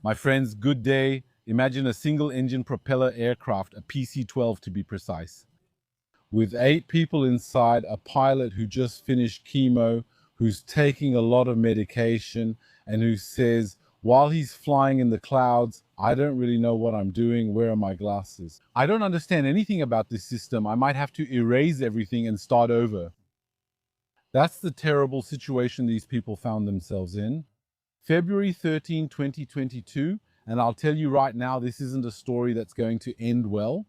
My friends, good day. Imagine a single-engine propeller aircraft, a PC-12 to be precise, with 8 people inside, a pilot who just finished chemo, who's taking a lot of medication, and who says, while he's flying in the clouds, I don't really know what I'm doing. Where are my glasses? I don't understand anything about this system. I might have to erase everything and start over. That's the terrible situation these people found themselves in. February 13, 2022, and I'll tell you right now, this isn't a story that's going to end well.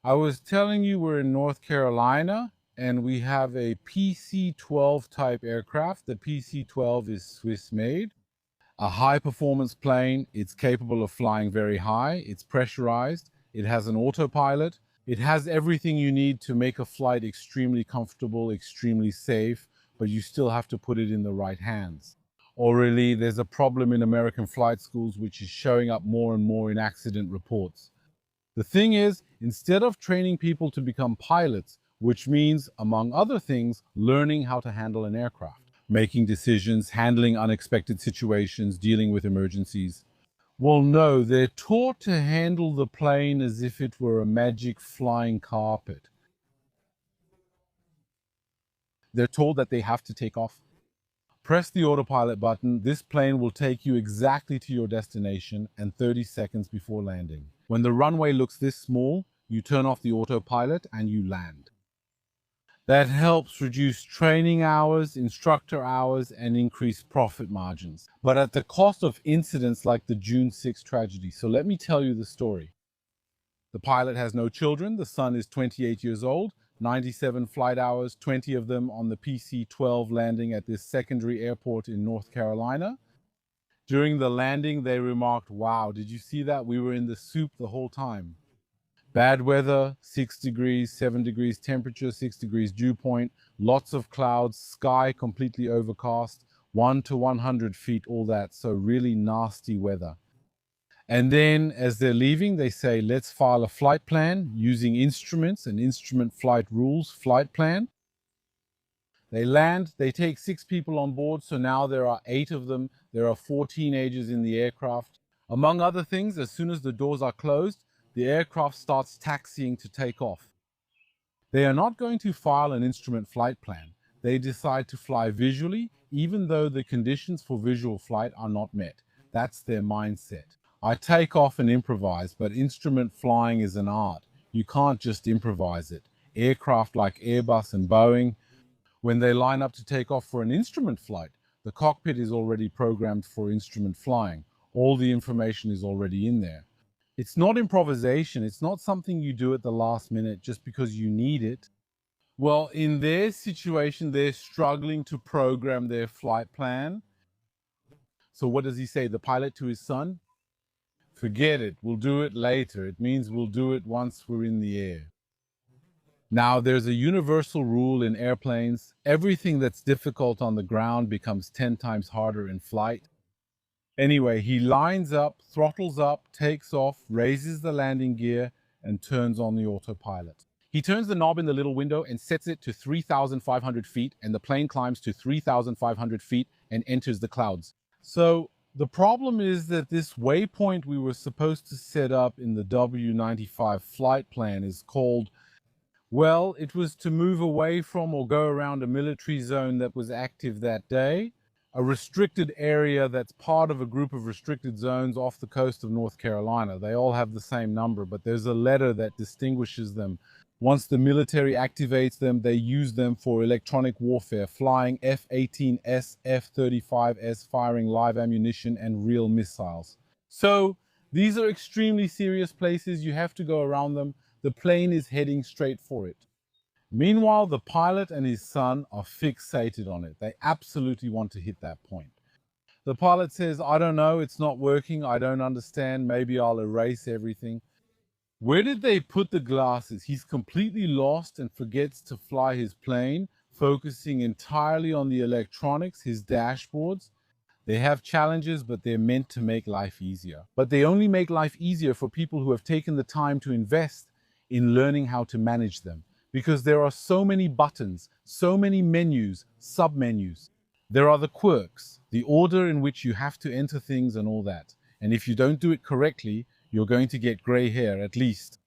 I was telling you we're in North Carolina, and we have a PC-12 type aircraft. The PC-12 is Swiss-made. A high-performance plane. It's capable of flying very high. It's pressurized. It has an autopilot. It has everything you need to make a flight extremely comfortable, extremely safe, but you still have to put it in the right hands. Or really, there's a problem in American flight schools which is showing up more and more in accident reports. The thing is, instead of training people to become pilots, which means, among other things, learning how to handle an aircraft, making decisions, handling unexpected situations, dealing with emergencies. Well, no, they're taught to handle the plane as if it were a magic flying carpet. They're told that they have to take off. Press the autopilot button. This plane will take you exactly to your destination and 30 seconds before landing. When the runway looks this small, you turn off the autopilot and you land. That helps reduce training hours, instructor hours, and increase profit margins, but at the cost of incidents like the June 6 tragedy. So let me tell you the story. The pilot has no children. The son is 28 years old, 97 flight hours, 20 of them on the PC-12 landing at this secondary airport in North Carolina. During the landing, they remarked, "Wow, did you see that? We were in the soup the whole time." Bad weather, 6 degrees, 7 degrees temperature, 6 degrees dew point, lots of clouds, sky completely overcast, 1 to 100 feet, all that. So really nasty weather. And then as they're leaving, they say, let's file a flight plan using instruments and instrument flight rules, flight plan. They land, they take 6 people on board. So now there are 8 of them. There are 4 teenagers in the aircraft. Among other things, as soon as the doors are closed, the aircraft starts taxiing to take off. They are not going to file an instrument flight plan. They decide to fly visually, even though the conditions for visual flight are not met. That's their mindset. I take off and improvise, but instrument flying is an art. You can't just improvise it. Aircraft like Airbus and Boeing, when they line up to take off for an instrument flight, the cockpit is already programmed for instrument flying. All the information is already in there. It's not improvisation. It's not something you do at the last minute just because you need it. Well, in their situation, they're struggling to program their flight plan. So what does he say, the pilot to his son? Forget it. We'll do it later. It means we'll do it once we're in the air. Now, there's a universal rule in airplanes. Everything that's difficult on the ground becomes 10 times harder in flight. Anyway, he lines up, throttles up, takes off, raises the landing gear, and turns on the autopilot. He turns the knob in the little window and sets it to 3,500 feet, and the plane climbs to 3,500 feet and enters the clouds. So the problem is that this waypoint we were supposed to set up in the W95 flight plan is called, well, it was to move away from or go around a military zone that was active that day, a restricted area that's part of a group of restricted zones off the coast of North Carolina. They all have the same number, but there's a letter that distinguishes them. Once the military activates them, they use them for electronic warfare, flying F-18S, F-35S, firing live ammunition and real missiles. So these are extremely serious places. You have to go around them. The plane is heading straight for it. Meanwhile, the pilot and his son are fixated on it. They absolutely want to hit that point. The pilot says, I don't know, it's not working. I don't understand. Maybe I'll erase everything. Where did they put the glasses? He's completely lost and forgets to fly his plane, focusing entirely on the electronics, his dashboards. They have challenges, but they're meant to make life easier. But they only make life easier for people who have taken the time to invest in learning how to manage them. Because there are so many buttons, so many menus, sub-menus. There are the quirks, the order in which you have to enter things and all that. And if you don't do it correctly, you're going to get gray hair at least.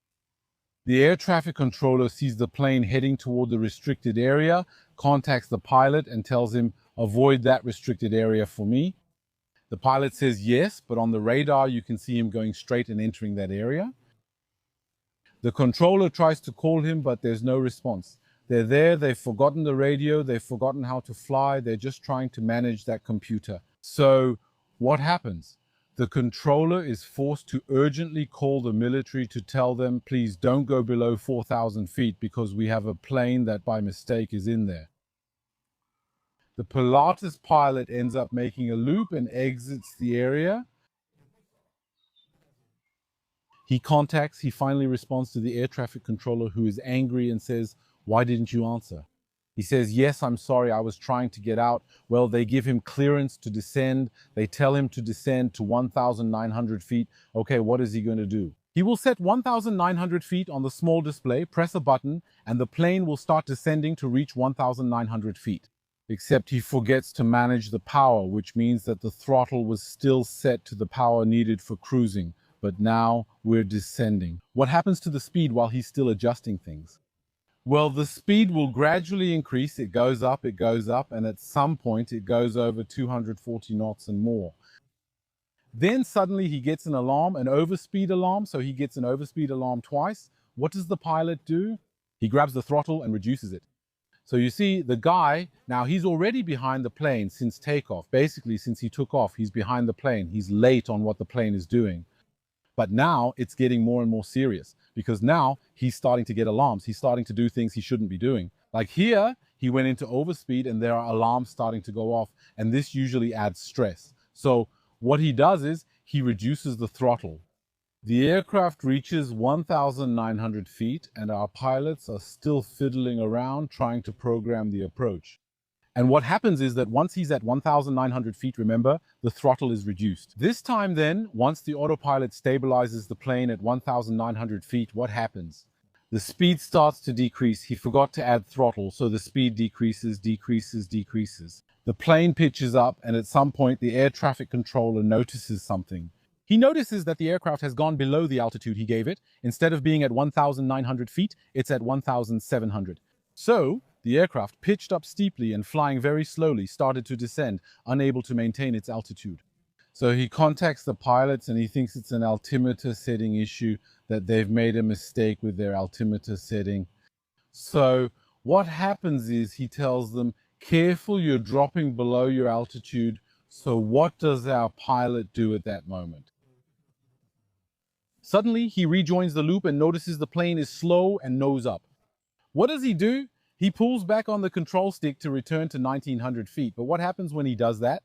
The air traffic controller sees the plane heading toward the restricted area, contacts the pilot and tells him, avoid that restricted area for me. The pilot says yes, but on the radar you can see him going straight and entering that area. The controller tries to call him, but there's no response. They're there, they've forgotten the radio, they've forgotten how to fly, they're just trying to manage that computer. So what happens? The controller is forced to urgently call the military to tell them, please don't go below 4,000 feet because we have a plane that by mistake is in there. The Pilatus pilot ends up making a loop and exits the area. He finally responds to the air traffic controller, who is angry and says, why didn't you answer? He says, yes, I'm sorry, I was trying to get out. Well, they give him clearance to descend. They tell him to descend to 1,900 feet. Okay, what is he going to do? He will set 1,900 feet on the small display, press a button, and the plane will start descending to reach 1,900 feet. Except he forgets to manage the power, which means that the throttle was still set to the power needed for cruising. But now we're descending. What happens to the speed while he's still adjusting things? Well, the speed will gradually increase. It goes up, and at some point it goes over 240 knots and more. Then suddenly he gets an alarm, an overspeed alarm, so he gets an overspeed alarm twice. What does the pilot do? He grabs the throttle and reduces it. So you see, the guy, now he's already behind the plane since takeoff. Basically, since he took off, he's behind the plane. He's late on what the plane is doing. But now it's getting more and more serious because now he's starting to get alarms. He's starting to do things he shouldn't be doing. Like here, he went into overspeed and there are alarms starting to go off, and this usually adds stress. So what he does is he reduces the throttle. The aircraft reaches 1,900 feet and our pilots are still fiddling around trying to program the approach. And what happens is that once he's at 1,900 feet, remember, the throttle is reduced. This time then, once the autopilot stabilizes the plane at 1,900 feet, what happens? The speed starts to decrease. He forgot to add throttle, so the speed decreases. The plane pitches up, and at some point, the air traffic controller notices something. He notices that the aircraft has gone below the altitude he gave it. Instead of being at 1,900 feet, it's at 1,700. So the aircraft, pitched up steeply and flying very slowly, started to descend, unable to maintain its altitude. So he contacts the pilots and he thinks it's an altimeter setting issue, that they've made a mistake with their altimeter setting. So what happens is he tells them, careful, you're dropping below your altitude. So what does our pilot do at that moment? Suddenly, he rejoins the loop and notices the plane is slow and nose up. What does he do? He pulls back on the control stick to return to 1,900 feet. But what happens when he does that?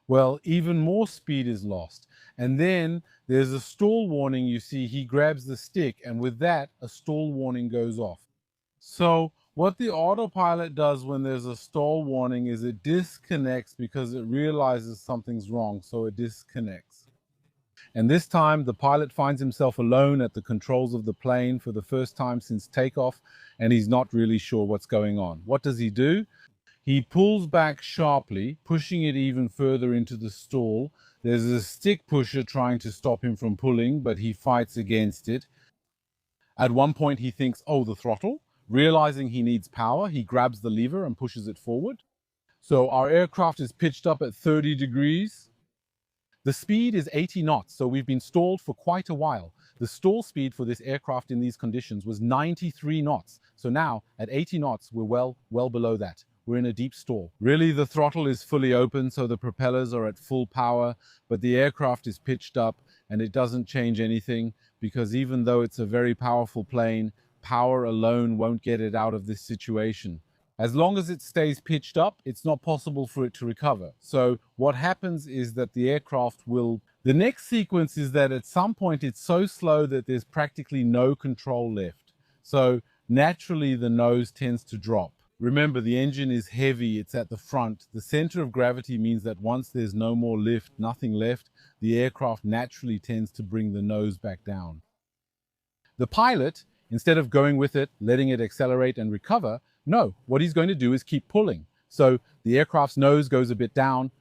Well, even more speed is lost. And then there's a stall warning. You see, he grabs the stick, and with that, a stall warning goes off. So what the autopilot does when there's a stall warning is it disconnects because it realizes something's wrong, so it disconnects. And this time, the pilot finds himself alone at the controls of the plane for the first time since takeoff, and he's not really sure what's going on. What does he do? He pulls back sharply, pushing it even further into the stall. There's a stick pusher trying to stop him from pulling, but he fights against it. At one point, he thinks, oh, the throttle. Realizing he needs power, he grabs the lever and pushes it forward. So our aircraft is pitched up at 30 degrees. The speed is 80 knots, so we've been stalled for quite a while. The stall speed for this aircraft in these conditions was 93 knots. So now, at 80 knots, we're well below that. We're in a deep stall. Really, the throttle is fully open, so the propellers are at full power, but the aircraft is pitched up, and it doesn't change anything, because even though it's a very powerful plane, power alone won't get it out of this situation. As long as it stays pitched up, it's not possible for it to recover. So what happens is that the aircraft will... The next sequence is that at some point it's so slow that there's practically no control left. So naturally the nose tends to drop. Remember, the engine is heavy, it's at the front. The center of gravity means that once there's no more lift, nothing left, the aircraft naturally tends to bring the nose back down. The pilot, instead of going with it, letting it accelerate and recover, no, what he's going to do is keep pulling. So the aircraft's nose goes a bit down.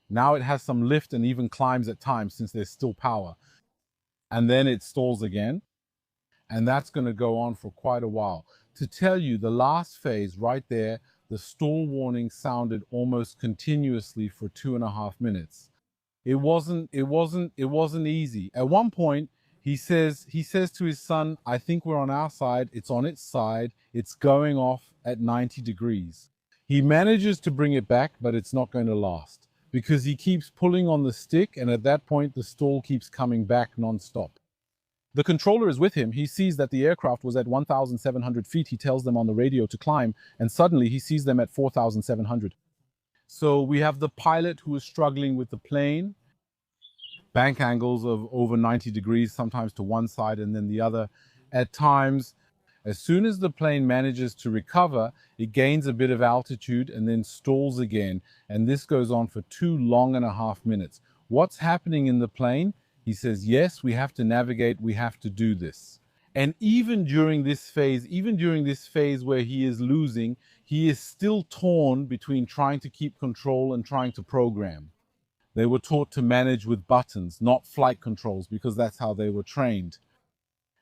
Now it has some lift and even climbs at times since there's still power. And then it stalls again. And that's going to go on for quite a while. To tell you, the last phase right there, the stall warning sounded almost continuously for 2.5 minutes. It wasn't easy. At one point, he says to his son, I think we're on our side. It's on its side. It's going off at 90 degrees. He manages to bring it back, but it's not going to last because he keeps pulling on the stick. And at that point, the stall keeps coming back nonstop. The controller is with him. He sees that the aircraft was at 1,700 feet. He tells them on the radio to climb, and suddenly he sees them at 4,700. So we have the pilot who is struggling with the plane, bank angles of over 90 degrees, sometimes to one side and then the other. At times, as soon as the plane manages to recover, it gains a bit of altitude and then stalls again. And this goes on for 2.5 minutes. What's happening in the plane? He says, yes, we have to navigate, we have to do this. And even during this phase where he is losing, he is still torn between trying to keep control and trying to program. They were taught to manage with buttons, not flight controls, because that's how they were trained.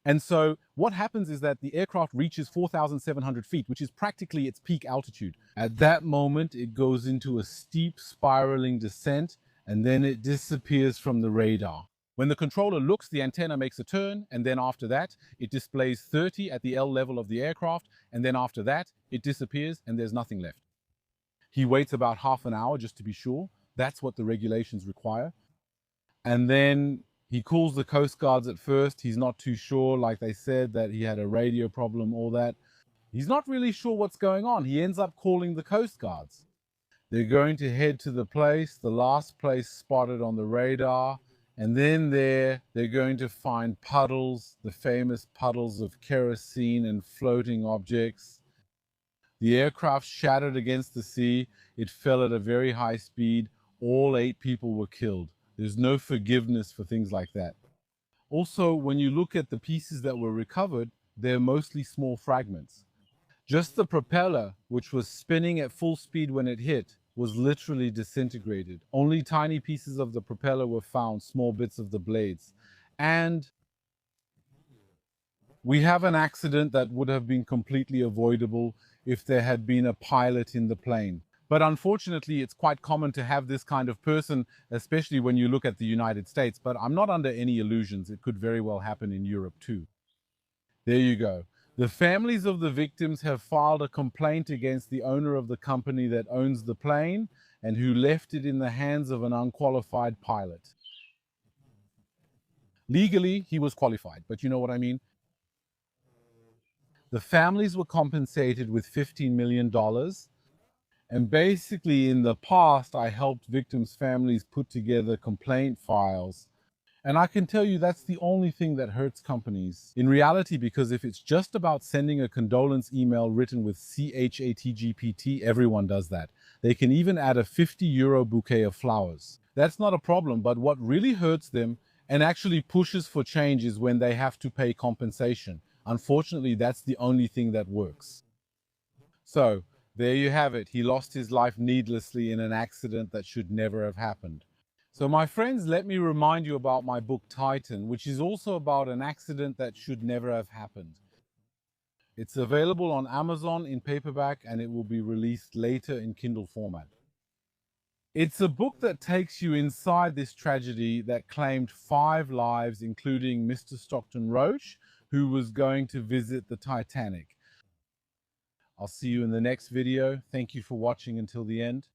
And so what happens is that the aircraft reaches 4,700 feet, which is practically its peak altitude. At that moment, it goes into a steep spiraling descent, and then it disappears from the radar. When the controller looks, the antenna makes a turn, and then after that, it displays 30 at the L level of the aircraft, and then after that, it disappears and there's nothing left. He waits about half an hour just to be sure. That's what the regulations require. And then he calls the Coast Guards at first. He's not too sure, like they said, that he had a radio problem, all that. He's not really sure what's going on. He ends up calling the Coast Guards. They're going to head to the place, the last place spotted on the radar. And then they're going to find puddles, the famous puddles of kerosene and floating objects. The aircraft shattered against the sea. It fell at a very high speed. All 8 people were killed. There's no forgiveness for things like that. Also, when you look at the pieces that were recovered, they're mostly small fragments. Just the propeller, which was spinning at full speed when it hit, was literally disintegrated. Only tiny pieces of the propeller were found, small bits of the blades. And we have an accident that would have been completely avoidable if there had been a pilot in the plane. But unfortunately, it's quite common to have this kind of person, especially when you look at the United States. But I'm not under any illusions. It could very well happen in Europe too. There you go. The families of the victims have filed a complaint against the owner of the company that owns the plane and who left it in the hands of an unqualified pilot. Legally, he was qualified, but you know what I mean? The families were compensated with $15 million. And basically, in the past, I helped victims' families put together complaint files. And I can tell you that's the only thing that hurts companies in reality, because if it's just about sending a condolence email written with CHATGPT, everyone does that. They can even add a €50 bouquet of flowers. That's not a problem, but what really hurts them and actually pushes for change is when they have to pay compensation. Unfortunately, that's the only thing that works. So, there you have it. He lost his life needlessly in an accident that should never have happened. So my friends, let me remind you about my book Titan, which is also about an accident that should never have happened. It's available on Amazon in paperback and it will be released later in Kindle format. It's a book that takes you inside this tragedy that claimed 5 lives, including Mr. Stockton Roach, who was going to visit the Titanic. I'll see you in the next video. Thank you for watching until the end.